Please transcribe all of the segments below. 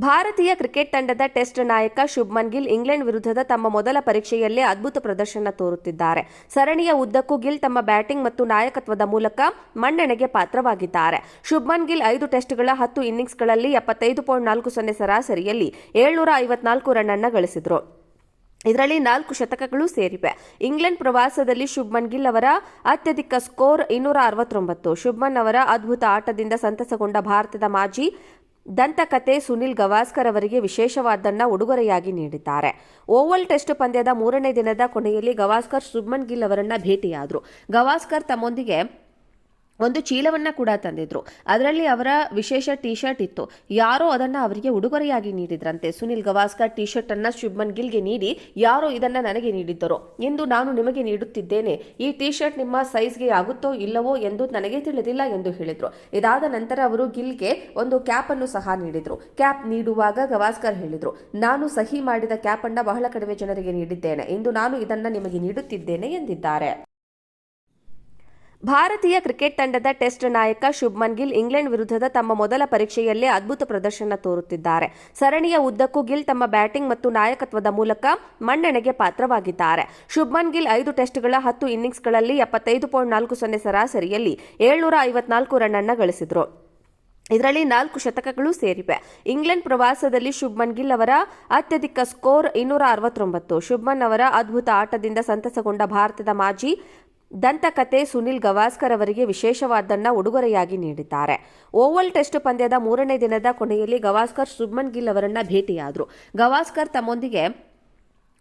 ಭಾರತೀಯ ಕ್ರಿಕೆಟ್ ತಂಡದ ಟೆಸ್ಟ್ ನಾಯಕ ಶುಭ್ಮನ್ ಗಿಲ್ ಇಂಗ್ಲೆಂಡ್ ವಿರುದ್ಧದ ತಮ್ಮ ಮೊದಲ ಪರೀಕ್ಷೆಯಲ್ಲೇ ಅದ್ಭುತ ಪ್ರದರ್ಶನ ತೋರುತ್ತಿದ್ದಾರೆ. ಸರಣಿಯ ಉದ್ದಕ್ಕೂ ಗಿಲ್ ತಮ್ಮ ಬ್ಯಾಟಿಂಗ್ ಮತ್ತು ನಾಯಕತ್ವದ ಮೂಲಕ ಮನ್ನಣೆಗೆ ಪಾತ್ರವಾಗಿದ್ದಾರೆ. ಶುಭ್ಮನ್ ಗಿಲ್ 5 ಟೆಸ್ಟ್ಗಳ 10 ಇನ್ನಿಂಗ್ಸ್ಗಳಲ್ಲಿ 75.40 ಸರಾಸರಿಯಲ್ಲಿ 754 ರನ್ ಅನ್ನು ಗಳಿಸಿದರು. ಇದರಲ್ಲಿ 4 ಶತಕಗಳು ಸೇರಿವೆ. ಇಂಗ್ಲೆಂಡ್ ಪ್ರವಾಸದಲ್ಲಿ ಶುಭ್ಮನ್ ಗಿಲ್ ಅವರ ಅತ್ಯಧಿಕ ಸ್ಕೋರ್ 269. ಶುಭ್ಮನ್ ಅವರ ಅದ್ಭುತ ಆಟದಿಂದ ಸಂತಸಗೊಂಡ ಭಾರತದ ಮಾಜಿ ದಂತಕತೆ ಸುನಿಲ್ ಗವಾಸ್ಕರ್ ಅವರಿಗೆ ವಿಶೇಷವಾದ್ದನ್ನ ಉಡುಗೊರೆಯಾಗಿ ನೀಡಿದ್ದಾರೆ. ಓವಲ್ ಟೆಸ್ಟ್ ಪಂದ್ಯದ 3ನೇ ದಿನದ ಕೊನೆಯಲ್ಲಿ ಗವಾಸ್ಕರ್ ಶುಭ್ಮನ್ ಗಿಲ್ ಅವರನ್ನ ಭೇಟಿಯಾದರು. ಗವಾಸ್ಕರ್ ತಮ್ಮೊಂದಿಗೆ ಒಂದು ಚೀಲವನ್ನ ಕೂಡ ತಂದಿದ್ರು. ಅದರಲ್ಲಿ ಅವರ ವಿಶೇಷ ಟಿ ಶರ್ಟ್ ಇತ್ತು. ಯಾರೋ ಅದನ್ನ ಅವರಿಗೆ ಉಡುಗೊರೆಯಾಗಿ ನೀಡಿದ್ರಂತೆ. ಸುನಿಲ್ ಗವಾಸ್ಕರ್ ಟಿ ಶರ್ಟ್ ಅನ್ನ ಶುಭ್ಮನ್ ಗಿಲ್ಗೆ ನೀಡಿ, ಯಾರೋ ಇದನ್ನ ನನಗೆ ನೀಡಿದ್ದರೋ ಎಂದು ನಾನು ನಿಮಗೆ ನೀಡುತ್ತಿದ್ದೇನೆ. ಈ ಟಿ ಶರ್ಟ್ ನಿಮ್ಮ ಸೈಜ್ಗೆ ಆಗುತ್ತೋ ಇಲ್ಲವೋ ಎಂದು ನನಗೆ ತಿಳಿದಿಲ್ಲ ಎಂದು ಹೇಳಿದ್ರು. ಇದಾದ ನಂತರ ಅವರು ಗಿಲ್ಗೆ ಒಂದು ಕ್ಯಾಪ್ ಅನ್ನು ಸಹ ನೀಡಿದ್ರು. ಕ್ಯಾಪ್ ನೀಡುವಾಗ ಗವಾಸ್ಕರ್ ಹೇಳಿದ್ರು, ನಾನು ಸಹಿ ಮಾಡಿದ ಕ್ಯಾಪ್ ಅನ್ನ ಬಹಳ ಕಡಿಮೆ ಜನರಿಗೆ ನೀಡಿದ್ದೇನೆ. ಇಂದು ನಾನು ಇದನ್ನ ನಿಮಗೆ ನೀಡುತ್ತಿದ್ದೇನೆ ಎಂದಿದ್ದಾರೆ. ಭಾರತೀಯ ಕ್ರಿಕೆಟ್ ತಂಡದ ಟೆಸ್ಟ್ ನಾಯಕ ಶುಭ್ಮನ್ ಗಿಲ್ ಇಂಗ್ಲೆಂಡ್ ವಿರುದ್ಧದ ತಮ್ಮ ಮೊದಲ ಪರೀಕ್ಷೆಯಲ್ಲೇ ಅದ್ಭುತ ಪ್ರದರ್ಶನ ತೋರುತ್ತಿದ್ದಾರೆ. ಸರಣಿಯ ಉದ್ದಕ್ಕೂ ಗಿಲ್ ತಮ್ಮ ಬ್ಯಾಟಿಂಗ್ ಮತ್ತು ನಾಯಕತ್ವದ ಮೂಲಕ ಮನ್ನಣೆಗೆ ಪಾತ್ರವಾಗಿದ್ದಾರೆ. ಶುಭ್ಮನ್ ಗಿಲ್ 5 ಟೆಸ್ಟ್ಗಳ 10 ಇನ್ನಿಂಗ್ಸ್ಗಳಲ್ಲಿ 75.40 ಸರಾಸರಿಯಲ್ಲಿ 754 ರನ್ ಅನ್ನು ಗಳಿಸಿದರು. ಇದರಲ್ಲಿ 4 ಶತಕಗಳು ಸೇರಿವೆ. ಇಂಗ್ಲೆಂಡ್ ಪ್ರವಾಸದಲ್ಲಿ ಶುಭ್ಮನ್ ಗಿಲ್ ಅವರ ಅತ್ಯಧಿಕ ಸ್ಕೋರ್ 269. ಶುಭ್ಮನ್ ಅವರ ಅದ್ಭುತ ಆಟದಿಂದ ಸಂತಸಗೊಂಡ ಭಾರತದ ಮಾಜಿ ದಂತಕತೆ ಸುನಿಲ್ ಗವಾಸ್ಕರ್ ಅವರಿಗೆ ವಿಶೇಷವಾದ್ದನ್ನ ಉಡುಗೊರೆಯಾಗಿ ನೀಡಿದ್ದಾರೆ. ಓವಲ್ ಟೆಸ್ಟ್ ಪಂದ್ಯದ 3ನೇ ದಿನದ ಕೊನೆಯಲ್ಲಿ ಗವಾಸ್ಕರ್ ಶುಭ್ಮನ್ ಗಿಲ್ ಅವರನ್ನ ಭೇಟಿಯಾದರು. ಗವಾಸ್ಕರ್ ತಮ್ಮೊಂದಿಗೆ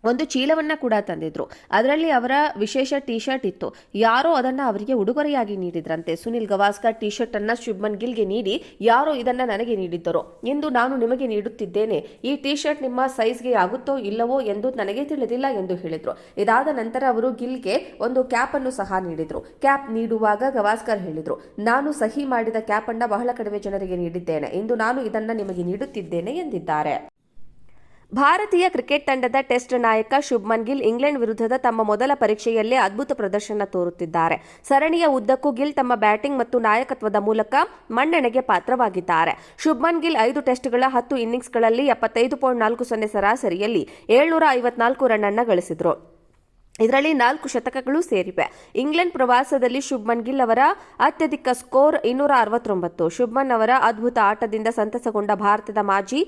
ಒಂದು ಚೀಲವನ್ನ ಕೂಡ ತಂದಿದ್ರು. ಅದರಲ್ಲಿ ಅವರ ವಿಶೇಷ ಟಿ ಶರ್ಟ್ ಇತ್ತು. ಯಾರೋ ಅದನ್ನ ಅವರಿಗೆ ಉಡುಗೊರೆಯಾಗಿ ನೀಡಿದ್ರಂತೆ. ಸುನಿಲ್ ಗವಾಸ್ಕರ್ ಟಿ ಶರ್ಟ್ ಅನ್ನ ಶುಭ್ಮನ್ ಗಿಲ್ಗೆ ನೀಡಿ, ಯಾರೋ ಇದನ್ನ ನನಗೆ ನೀಡಿದ್ದರೋ ಎಂದು ನಾನು ನಿಮಗೆ ನೀಡುತ್ತಿದ್ದೇನೆ. ಈ ಟಿ ಶರ್ಟ್ ನಿಮ್ಮ ಸೈಜ್ಗೆ ಆಗುತ್ತೋ ಇಲ್ಲವೋ ಎಂದು ನನಗೆ ತಿಳಿದಿಲ್ಲ ಎಂದು ಹೇಳಿದ್ರು. ಇದಾದ ನಂತರ ಅವರು ಗಿಲ್ಗೆ ಒಂದು ಕ್ಯಾಪ್ ಅನ್ನು ಸಹ ನೀಡಿದ್ರು. ಕ್ಯಾಪ್ ನೀಡುವಾಗ ಗವಾಸ್ಕರ್ ಹೇಳಿದ್ರು, ನಾನು ಸಹಿ ಮಾಡಿದ ಕ್ಯಾಪ್ ಅನ್ನ ಬಹಳ ಕಡಿಮೆ ಜನರಿಗೆ ನೀಡಿದ್ದೇನೆ. ಇಂದು ನಾನು ಇದನ್ನ ನಿಮಗೆ ನೀಡುತ್ತಿದ್ದೇನೆ ಎಂದಿದ್ದಾರೆ. ಭಾರತೀಯ ಕ್ರಿಕೆಟ್ ತಂಡದ ಟೆಸ್ಟ್ ನಾಯಕ ಶುಭ್ಮನ್ ಗಿಲ್ ಇಂಗ್ಲೆಂಡ್ ವಿರುದ್ಧದ ತಮ್ಮ ಮೊದಲ ಪರೀಕ್ಷೆಯಲ್ಲೇ ಅದ್ಭುತ ಪ್ರದರ್ಶನ ತೋರುತ್ತಿದ್ದಾರೆ. ಸರಣಿಯ ಉದ್ದಕ್ಕೂ ಗಿಲ್ ತಮ್ಮ ಬ್ಯಾಟಿಂಗ್ ಮತ್ತು ನಾಯಕತ್ವದ ಮೂಲಕ ಮನ್ನಣೆಗೆ ಪಾತ್ರವಾಗಿದ್ದಾರೆ. ಶುಭ್ಮನ್ ಗಿಲ್ 5 ಟೆಸ್ಟ್ಗಳ 10 ಇನ್ನಿಂಗ್ಸ್ಗಳಲ್ಲಿ 75.40 ಸರಾಸರಿಯಲ್ಲಿ 754 ರನ್ ಅನ್ನು ಗಳಿಸಿದರು. ಇದರಲ್ಲಿ 4 ಶತಕಗಳು ಸೇರಿವೆ. ಇಂಗ್ಲೆಂಡ್ ಪ್ರವಾಸದಲ್ಲಿ ಶುಭ್ಮನ್ ಗಿಲ್ ಅವರ ಅತ್ಯಧಿಕ ಸ್ಕೋರ್ 269. ಶುಭ್ಮನ್ ಅವರ ಅದ್ಭುತ ಆಟದಿಂದ ಸಂತಸಗೊಂಡ ಭಾರತದ ಮಾಜಿ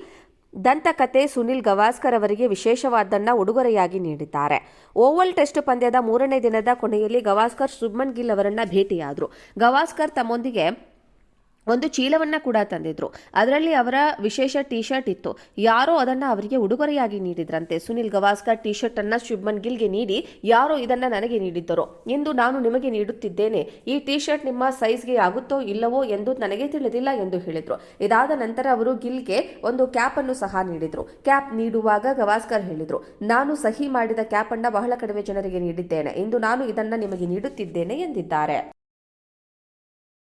ದಂತಕತೆ ಸುನಿಲ್ ಗವಾಸ್ಕರ್ ಅವರಿಗೆ ವಿಶೇಷವಾದ್ದನ್ನ ಉಡುಗೊರೆಯಾಗಿ ನೀಡಿದ್ದಾರೆ. ಓವಲ್ ಟೆಸ್ಟ್ ಪಂದ್ಯದ 3ನೇ ದಿನದ ಕೊನೆಯಲ್ಲಿ ಗವಾಸ್ಕರ್ ಶುಭ್ಮನ್ ಗಿಲ್ ಅವರನ್ನ ಭೇಟಿಯಾದರು. ಗವಾಸ್ಕರ್ ತಮ್ಮೊಂದಿಗೆ ಒಂದು ಚೀಲವನ್ನ ಕೂಡ ತಂದಿದ್ರು. ಅದರಲ್ಲಿ ಅವರ ವಿಶೇಷ ಟಿ ಶರ್ಟ್ ಇತ್ತು. ಯಾರೋ ಅದನ್ನ ಅವರಿಗೆ ಉಡುಗೊರೆಯಾಗಿ ನೀಡಿದ್ರಂತೆ. ಸುನಿಲ್ ಗವಾಸ್ಕರ್ ಟಿ ಶರ್ಟ್ ಅನ್ನ ಶುಭ್ಮನ್ ಗಿಲ್ಗೆ ನೀಡಿ, ಯಾರೋ ಇದನ್ನ ನನಗೆ ನೀಡಿದ್ದರೋ ಎಂದು ನಾನು ನಿಮಗೆ ನೀಡುತ್ತಿದ್ದೇನೆ. ಈ ಟಿ ಶರ್ಟ್ ನಿಮ್ಮ ಸೈಜ್ಗೆ ಆಗುತ್ತೋ ಇಲ್ಲವೋ ಎಂದು ನನಗೆ ತಿಳಿದಿಲ್ಲ ಎಂದು ಹೇಳಿದ್ರು. ಇದಾದ ನಂತರ ಅವರು ಗಿಲ್ಗೆ ಒಂದು ಕ್ಯಾಪ್ ಅನ್ನು ಸಹ ನೀಡಿದ್ರು. ಕ್ಯಾಪ್ ನೀಡುವಾಗ ಗವಾಸ್ಕರ್ ಹೇಳಿದ್ರು, ನಾನು ಸಹಿ ಮಾಡಿದ ಕ್ಯಾಪ್ ಅನ್ನ ಬಹಳ ಕಡಿಮೆ ಜನರಿಗೆ ನೀಡಿದ್ದೇನೆ. ಇಂದು ನಾನು ಇದನ್ನ ನಿಮಗೆ ನೀಡುತ್ತಿದ್ದೇನೆ ಎಂದಿದ್ದಾರೆ.